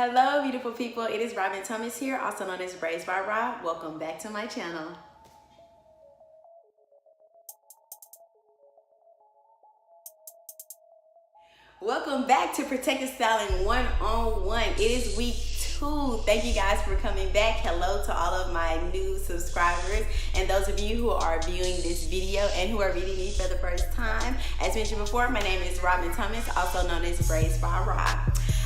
Hello beautiful people, it is Robin Thomas here, also known as Braids by Rob. Welcome back to my channel. Welcome back to Protective Styling 101. It is week 2. Thank you guys for coming back. Hello to all of my new subscribers and those of you who are viewing this video and who are meeting me for the first time. As mentioned before, my name is Robin Thomas, also known as Braids by Rob.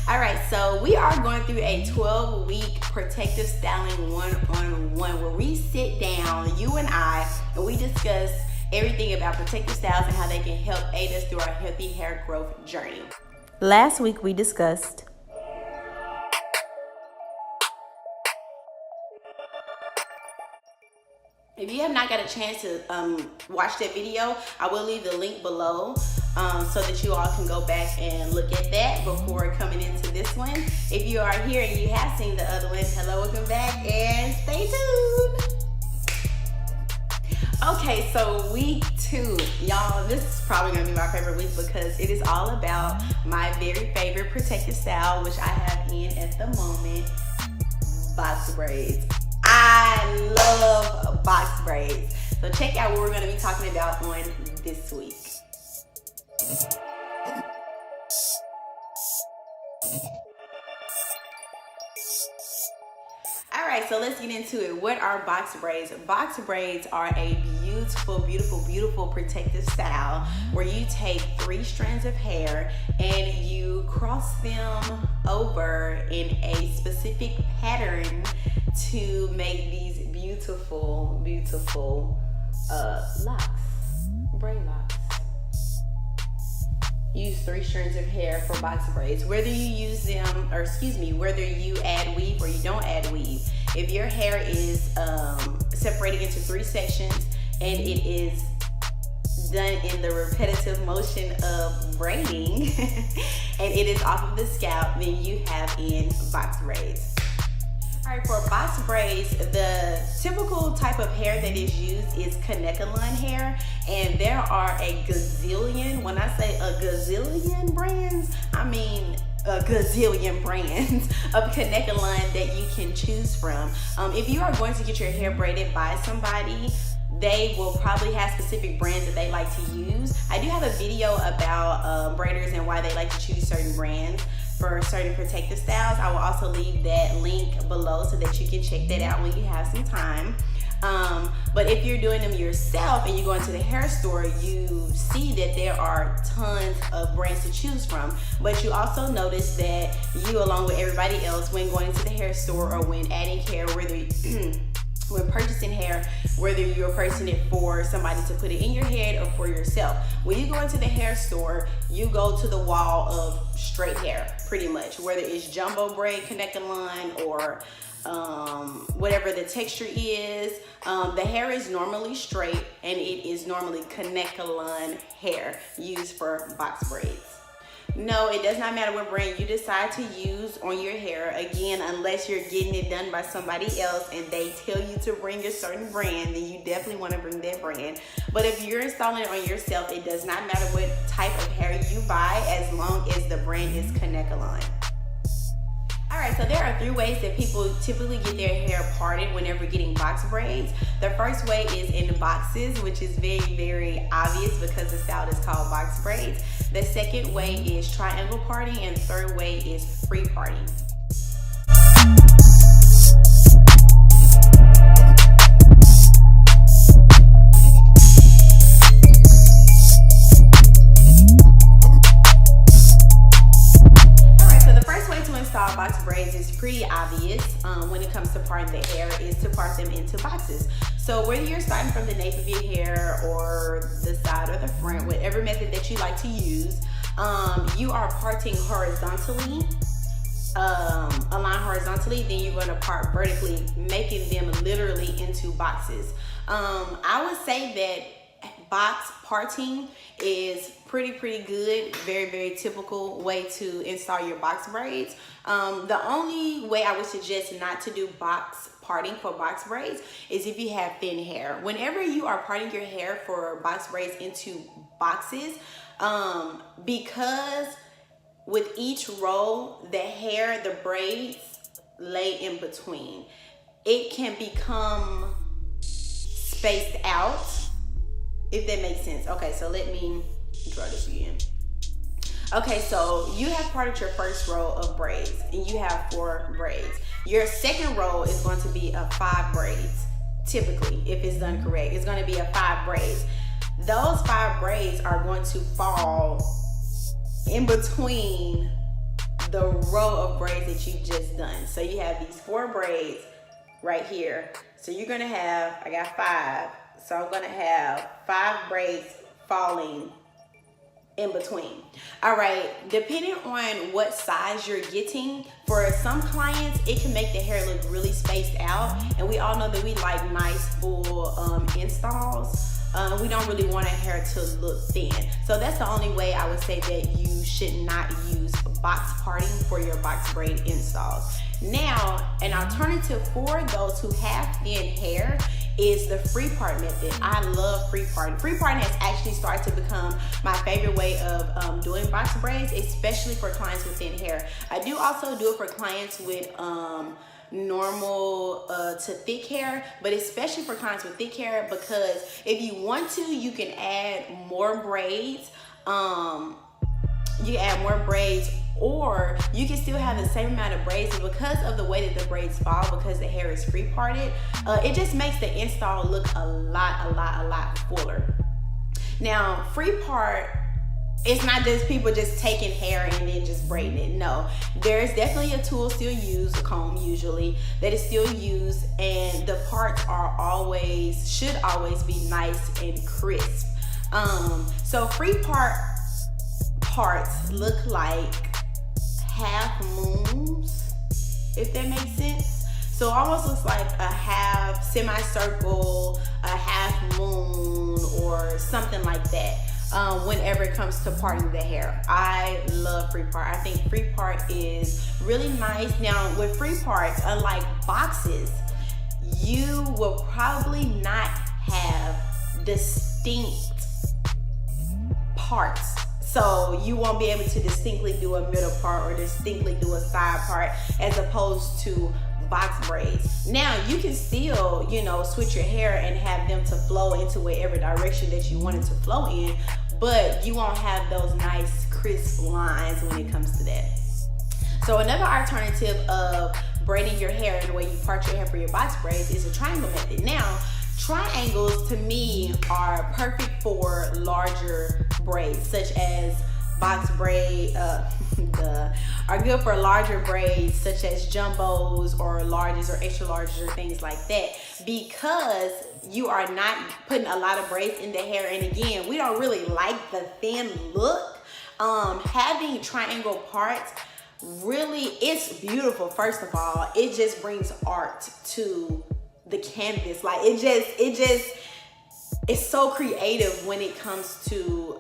Alright, so we are going through a 12-week Protective Styling 101 where we sit down, you and I, and we discuss everything about protective styles and how they can help aid us through our healthy hair growth journey. Last week we discussed if you have not got a chance to watch that video, I will leave the link below so that you all can go back and look at that before coming into this one. If you are here and you have seen the other one, hello, welcome back, and stay tuned. Okay, so week 2, y'all, this is probably gonna be my favorite week because it is all about my very favorite protective style, which I have in at the moment, box braids. I love box braids. So check out what we're gonna be talking about on this week. Alright, so let's get into it. What are box braids? Box braids are a beautiful protective style where you take 3 strands of hair and you cross them over in a specific pattern to make these beautiful locks, braid locks. Use 3 strands of hair for box braids. Whether you use them, or whether you add weave or you don't add weave. If your hair is separated into 3 sections and it is done in the repetitive motion of braiding and it is off of the scalp, then you have in box braids. Alright, for box braids, the typical type of hair that is used is Kanekalon hair, and there are a gazillion, when I say a gazillion brands, I mean a gazillion brands of Kanekalon that you can choose from. If you are going to get your hair braided by somebody, they will probably have specific brands that they like to use. I do have a video about braiders and why they like to choose certain brands for certain protective styles. I will also leave that link below so that you can check that out when you have some time. But if you're doing them yourself and you go into the hair store, you see that there are tons of brands to choose from. But you also notice that you, along with everybody else, when going into the hair store or when adding hair, whether when purchasing hair, whether you're purchasing it for somebody to put it in your head or for yourself, when you go into the hair store, you go to the wall of straight hair, pretty much, whether it's jumbo braid, Kanekalon, or whatever the texture is. The hair is normally straight and it is normally Kanekalon hair used for box braids. No, it does not matter what brand you decide to use on your hair, again, unless you're getting it done by somebody else and they tell you to bring a certain brand, then you definitely want to bring that brand. But if you're installing it on yourself, it does not matter what type of hair you buy as long as the brand is Kanekalon. Alright, so there are 3 ways that people typically get their hair parted whenever getting box braids. The first way is in boxes, which is very obvious because the style is called box braids. The second way is triangle parting, and the third way is free parting. Box braids is pretty obvious when it comes to parting the hair, is to part them into boxes. So whether you're starting from the nape of your hair or the side or the front, whatever method that you like to use, you are parting horizontally, align horizontally, then you're going to part vertically, making them literally into boxes. I would say that box parting is pretty good, very typical way to install your box braids. The only way I would suggest not to do box parting for box braids is if you have thin hair. Whenever you are parting your hair for box braids into boxes, because with each row, the hair, the braids lay in between. It can become spaced out, if that makes sense. Okay, so let me draw this again. Okay, so you have parted your first row of braids and you have 4 braids. Your second row is going to be a 5 braids. Typically, if it's done correct, it's going to be a 5 braids. Those 5 braids are going to fall in between the row of braids that you've just done. So you have these 4 braids right here. So you're going to have, I got 5. So I'm going to have 5 braids falling in between. All right, depending on what size you're getting, for some clients it can make the hair look really spaced out, and we all know that we like nice full installs. We don't really want our hair to look thin, so that's the only way I would say that you should not use box parting for your box braid installs. Now, an alternative for those who have thin hair is the free part method. I love free parting. Free parting has actually started to become my favorite way of doing box braids, especially for clients with thin hair. I do also do it for clients with normal to thick hair, but especially for clients with thick hair, because if you want to, you can add more braids. You add more braids, or you can still have the same amount of braids, and because of the way that the braids fall, because the hair is free parted, it just makes the install look a lot fuller. Now, free part, it's not just people just taking hair and then just braiding it. No, there's definitely a tool still used, a comb usually, that is still used, and the parts are should always be nice and crisp. So free parts look like half moons, if that makes sense. So it almost looks like a half semicircle, a half moon, or something like that. Whenever it comes to parting the hair, I love free part. I think free part is really nice. Now with free parts, unlike boxes, you will probably not have distinct parts. So you won't be able to distinctly do a middle part or distinctly do a side part, as opposed to box braids. Now you can still, switch your hair and have them to flow into whatever direction that you want it to flow in, but you won't have those nice crisp lines when it comes to that. So another alternative of braiding your hair and the way you part your hair for your box braids is a triangle method. Now, triangles to me are perfect for larger braids, such as box braid, are good for larger braids such as jumbos or larges or extra larges or things like that, because you are not putting a lot of braids in the hair. And again, we don't really like the thin look. Having triangle parts, really, it's beautiful. First of all, it just brings art to the canvas. Like it's so creative when it comes to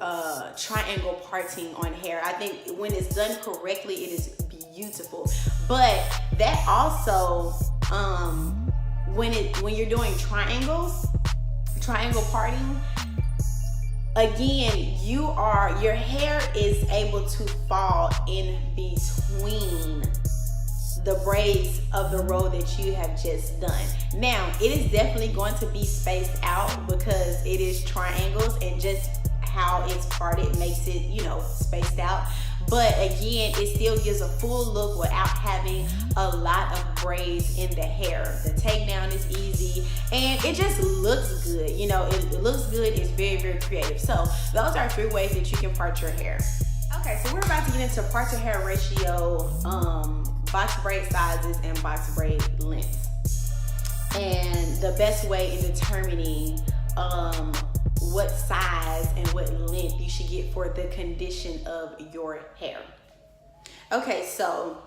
triangle parting on hair. I think when it's done correctly, it is beautiful. But that also, when you're doing triangle parting, again, your hair is able to fall in between the braids of the row that you have just done. Now, it is definitely going to be spaced out because it is triangles, and just how it's parted makes it, spaced out. But again, it still gives a full look without having a lot of braids in the hair. The takedown is easy and it just looks good. It looks good. It's very, very creative. So those are 3 ways that you can part your hair. Okay, so we're about to get into part to hair ratio, box braid sizes, and box braid lengths, and the best way in determining what size and what length you should get for the condition of your hair. Okay, so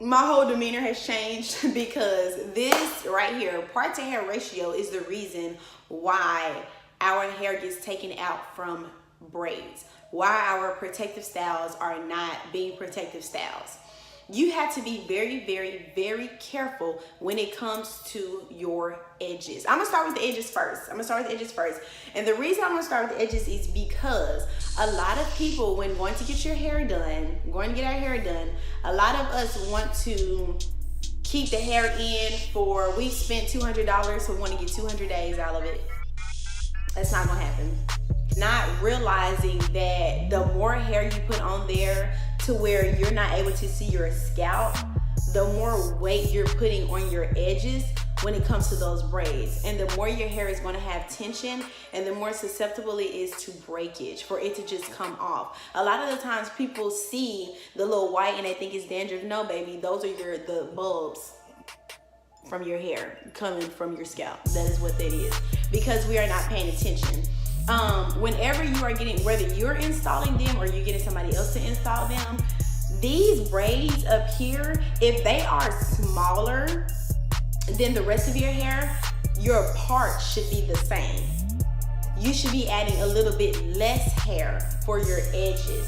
my whole demeanor has changed because this right here, part to hair ratio, is the reason why our hair gets taken out from braids, why our protective styles are not being protective styles. You have to be very, very, very careful when it comes to your edges. I'm gonna start with the edges first. And the reason I'm gonna start with the edges is because A lot of people, when going to get our hair done, a lot of us want to keep the hair in for, we spent $200, so we want to get 200 days out of it. That's not gonna happen. Not realizing that the more hair you put on there to where you're not able to see your scalp, the more weight you're putting on your edges when it comes to those braids. And the more your hair is going to have tension, and the more susceptible it is to breakage, for it to just come off. A lot of the times people see the little white and they think it's dandruff. No, baby, those are the bulbs from your hair coming from your scalp. That is what that is, because we are not paying attention. Whenever you are getting, whether you're installing them or you're getting somebody else to install them, these braids up here, if they are smaller than the rest of your hair, your part should be the same. You should be adding a little bit less hair for your edges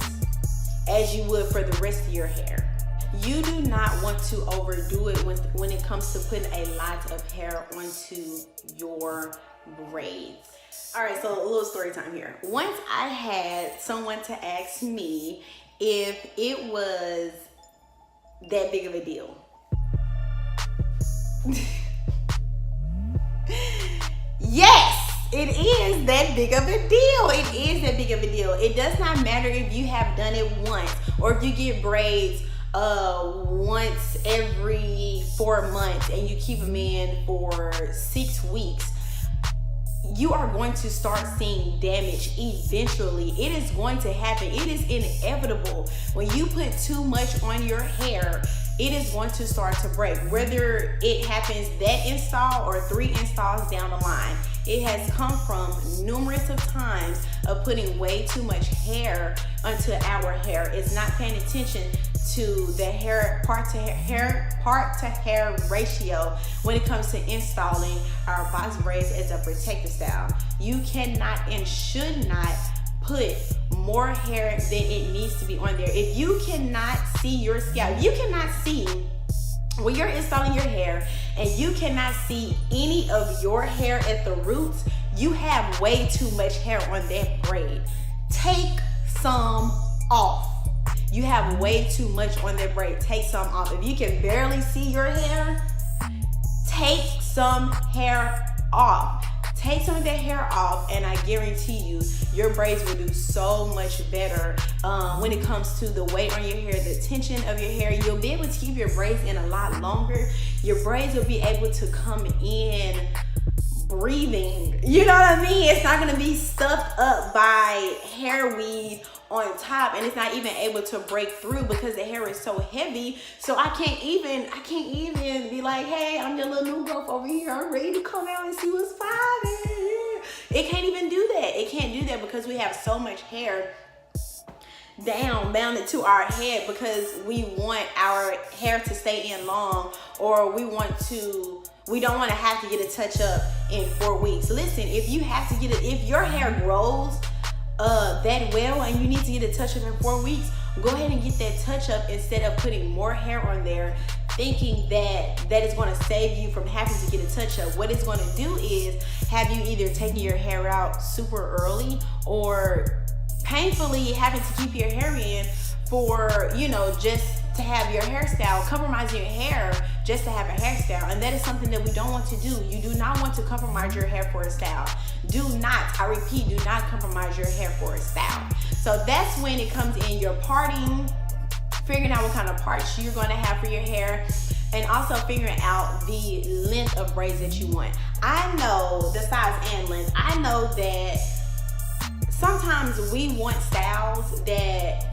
as you would for the rest of your hair. You do not want to overdo it when it comes to putting a lot of hair onto your braids. All right, so a little story time here. Once I had someone to ask me if it was that big of a deal. Yes, it is that big of a deal. It is that big of a deal. It does not matter if you have done it once or if you get braids once every 4 months and you keep them in for 6 weeks. You are going to start seeing damage eventually. It is going to happen. It is inevitable. When you put too much on your hair, it is going to start to break. Whether it happens that install or 3 installs down the line, it has come from numerous of times of putting way too much hair onto our hair. It's not paying attention to the hair part to hair ratio when it comes to installing our box braids as a protective style. You cannot and should not put more hair than it needs to be on there. If you cannot see your scalp, you cannot see when you're installing your hair and you cannot see any of your hair at the roots, you have way too much hair on that braid. Take some off. You have way too much on that braid. Take some off. If you can barely see your hair, take some hair off. Take some of that hair off, and I guarantee you, your braids will do so much better when it comes to the weight on your hair, the tension of your hair. You'll be able to keep your braids in a lot longer. Your braids will be able to come in breathing. You know what I mean? It's not gonna be stuffed up by hair weave on top, and it's not even able to break through because the hair is so heavy. So I can't even be like, hey, I'm your little new growth over here, I'm ready to come out and see what's poppin'. It can't even do that. It can't do that because we have so much hair bounded to our head because we want our hair to stay in long, or we don't want to have to get a touch up in 4 weeks. Listen, if your hair grows that well and you need to get a touch up in 4 weeks, go ahead and get that touch up instead of putting more hair on there thinking that is going to save you from having to get a touch up. What it's going to do is have you either taking your hair out super early or painfully having to keep your hair in for, just to have your hairstyle, compromising your hair just to have a hairstyle. And that is something that we don't want to do. You do not want to compromise your hair for a style. Do not, I repeat, do not compromise your hair for a style. So that's when it comes in your parting, figuring out what kind of parts you're going to have for your hair, and also figuring out the length of braids that you want. I know the size and length. I know that sometimes we want styles that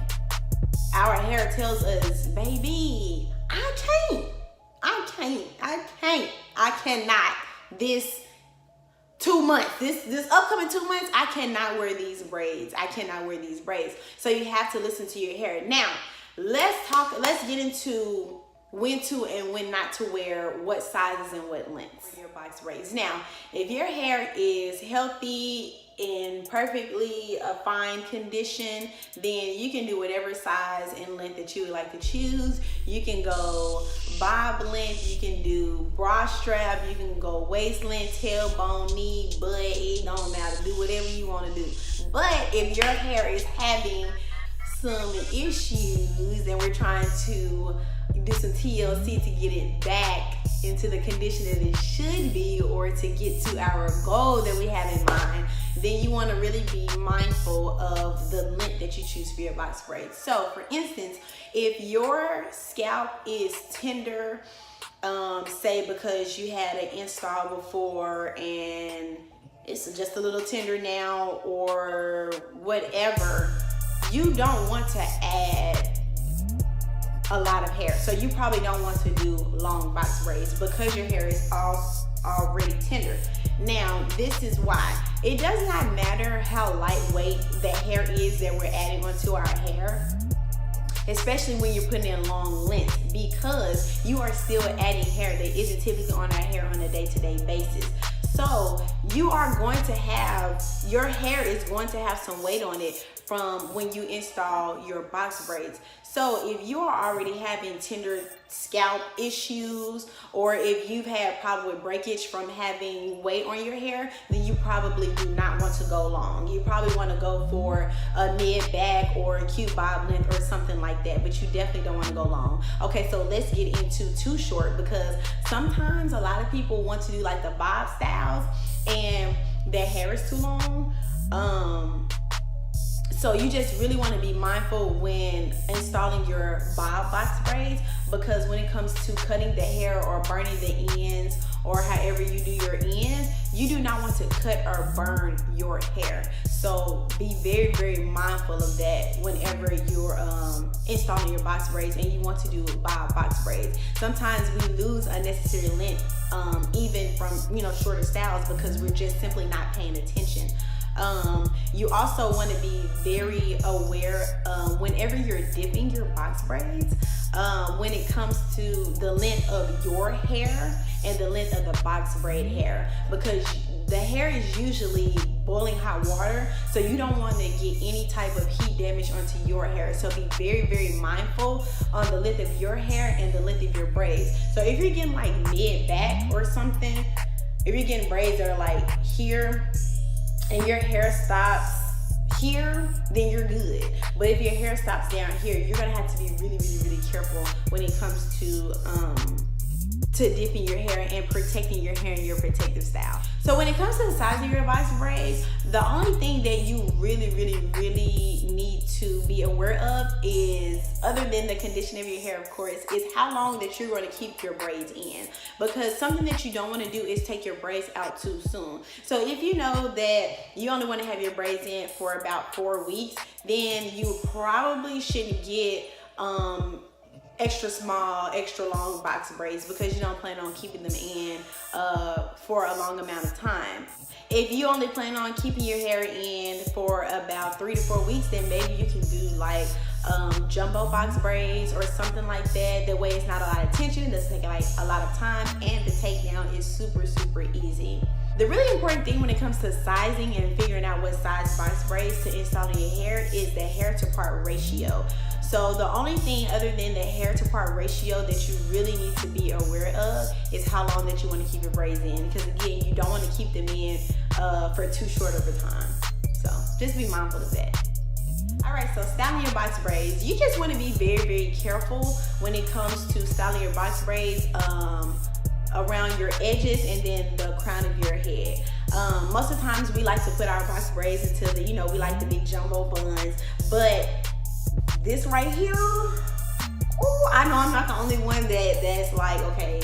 our hair tells us, baby, I cannot this 2 months, this upcoming 2 months, I cannot wear these braids. So you have to listen to your hair. Now, let's get into when to and when not to wear what sizes and what lengths for your box braids. Now, if your hair is healthy, in perfectly fine condition, then you can do whatever size and length that you would like to choose. You can go bob length, you can do bra strap, you can go waist length, tailbone, knee, butt, it don't matter. Do whatever you want to do. But if your hair is having some issues and we're trying to do some TLC to get it back into the condition that it should be, or to get to our goal that we have in mind, then you want to really be mindful of the length that you choose for your box braids. So for instance, if your scalp is tender, say because you had an install before and it's just a little tender now or whatever, you don't want to add a lot of hair. So you probably don't want to do long box braids because your hair is already tender. Now, this is why. It does not matter how lightweight the hair is that we're adding onto our hair, especially when you're putting in long length, because you are still adding hair that isn't typically on our hair on a day-to-day basis. So you are going to have, your hair is going to have some weight on it from when you install your box braids. So if you are already having tender scalp issues, or if you've had problem with breakage from having weight on your hair, then you probably do not want to go long. You probably want to go for a mid back or a cute bob length or something like that, but you definitely don't want to go long. Okay, so let's get into too short, because sometimes a lot of people want to do like the bob styles and their hair is too long. So you just really want to be mindful when installing your bob box braids, because when it comes to cutting the hair or burning the ends or however you do your ends, you do not want to cut or burn your hair. So be very, very mindful of that whenever you're installing your box braids and you want to do bob box braids. Sometimes we lose unnecessary length even from, you know, shorter styles because we're just simply not paying attention. You also want to be very aware whenever you're dipping your box braids, when it comes to the length of your hair and the length of the box braid hair, because the hair is usually boiling hot water, so you don't want to get any type of heat damage onto your hair. So be very, very mindful on the length of your hair and the length of your braids. So if you're getting like mid back or something, if you're getting braids that are like here and your hair stops here, then you're good. But if your hair stops down here, you're gonna have to be really, really, really careful when it comes to dipping your hair and protecting your hair in your protective style. So when it comes to the size of your box braids, the only thing that you really, really, really need to be aware of is, other than the condition of your hair, of course, is how long that you're going to keep your braids in. Because something that you don't want to do is take your braids out too soon. So if you know that you only want to have your braids in for about 4 weeks, then you probably shouldn't get extra small, extra long box braids, because you don't plan on keeping them in for a long amount of time. If you only plan on keeping your hair in for about 3 to 4 weeks, then maybe you can do like jumbo box braids or something like that. That way it's not a lot of tension, it doesn't take like a lot of time, and the takedown is super, super easy. The really important thing when it comes to sizing and figuring out what size box braids to install in your hair is the hair to part ratio. So the only thing other than the hair to part ratio that you really need to be aware of is how long that you want to keep your braids in, because again, you don't want to keep them in for too short of a time. So just be mindful of that. All right, so styling your box braids, you just want to be very, very careful when it comes to styling your box braids around your edges and then the crown of your head. Most of the times we like to put our box braids into the, we like the big jumbo buns, but this right here, ooh, I know I'm not the only one that's like, okay,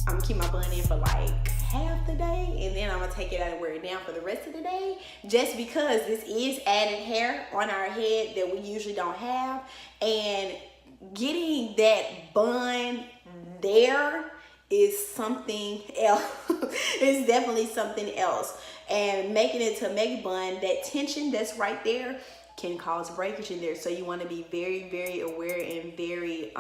I'm gonna keep my bun in for like half the day and then I'm gonna take it out and wear it down for the rest of the day, just because this is added hair on our head that we usually don't have, and getting that bun there is something else. It's definitely something else, and making it to make bun, that tension that's right there can cause breakage in there. So you want to be very, very aware and very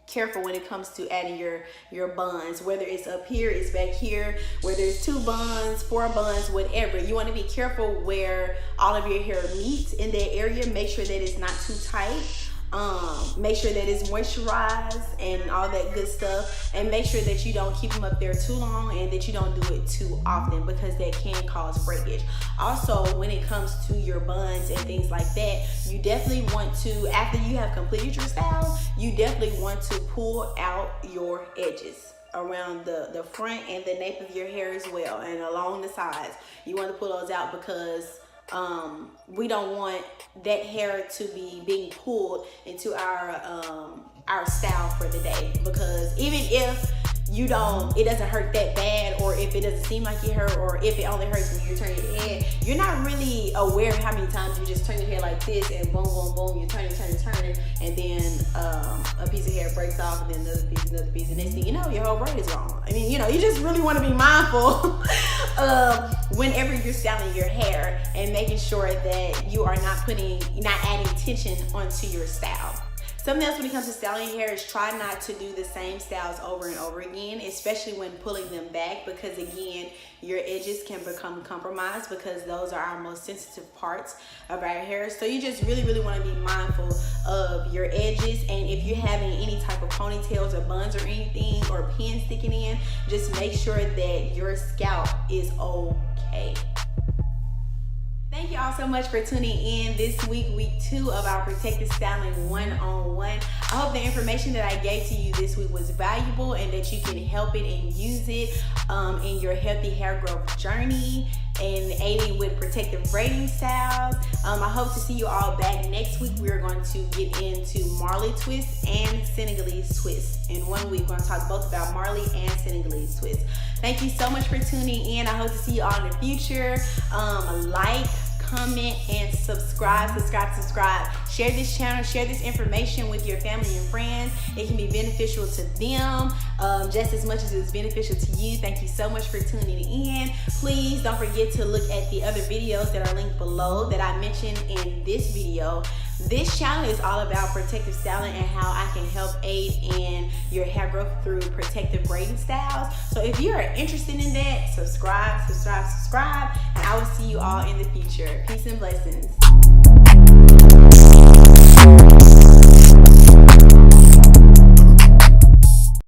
careful when it comes to adding your buns, whether it's up here, it's back here, whether it's 2 buns, 4 buns, whatever. You want to be careful where all of your hair meets in that area. Make sure that it's not too tight. Make sure that it's moisturized and all that good stuff, and make sure that you don't keep them up there too long and that you don't do it too often, because that can cause breakage. Also, when it comes to your buns and things like that, you definitely want to, after you have completed your style, you definitely want to pull out your edges around the front and the nape of your hair as well, and along the sides. You want to pull those out, because we don't want that hair to be being pulled into our style for the day, because even if it doesn't hurt that bad, or if it doesn't seem like it hurt, or if it only hurts when you turn your head, you're not really aware of how many times you just turn your head like this and boom, boom, boom, you turn it, and then a piece of hair breaks off, and then another piece, and next thing you know, your whole braid is gone. I mean, you just really want to be mindful whenever you're styling your hair, and making sure that you are not adding tension onto your style. Something else when it comes to styling your hair is try not to do the same styles over and over again, especially when pulling them back, because again, your edges can become compromised, because those are our most sensitive parts of our hair. So you just really, really want to be mindful of your edges, and if you're having any type of ponytails or buns or anything, or pins sticking in, just make sure that your scalp is okay. Thank you all so much for tuning in this week 2 of our Protective Styling 1-on-1. I hope the information that I gave to you this week was valuable, and that you can help it and use it in your healthy hair growth journey, and aiding with protective braiding styles. I hope to see you all back next week. We're going to get into Marley twists and Senegalese twists. In 1 week, we're going to talk both about Marley and Senegalese twists. Thank you so much for tuning in. I hope to see you all in the future. Like, comment, and subscribe. Share this channel, share this information with your family and friends. It can be beneficial to them just as much as it's beneficial to you. Thank you so much for tuning in. Please don't forget to look at the other videos that are linked below that I mentioned in this video. This channel is all about protective styling and how I can help aid in your hair growth through protective braiding styles. So if you are interested in that, subscribe, and I will see you all in the future. Peace and blessings.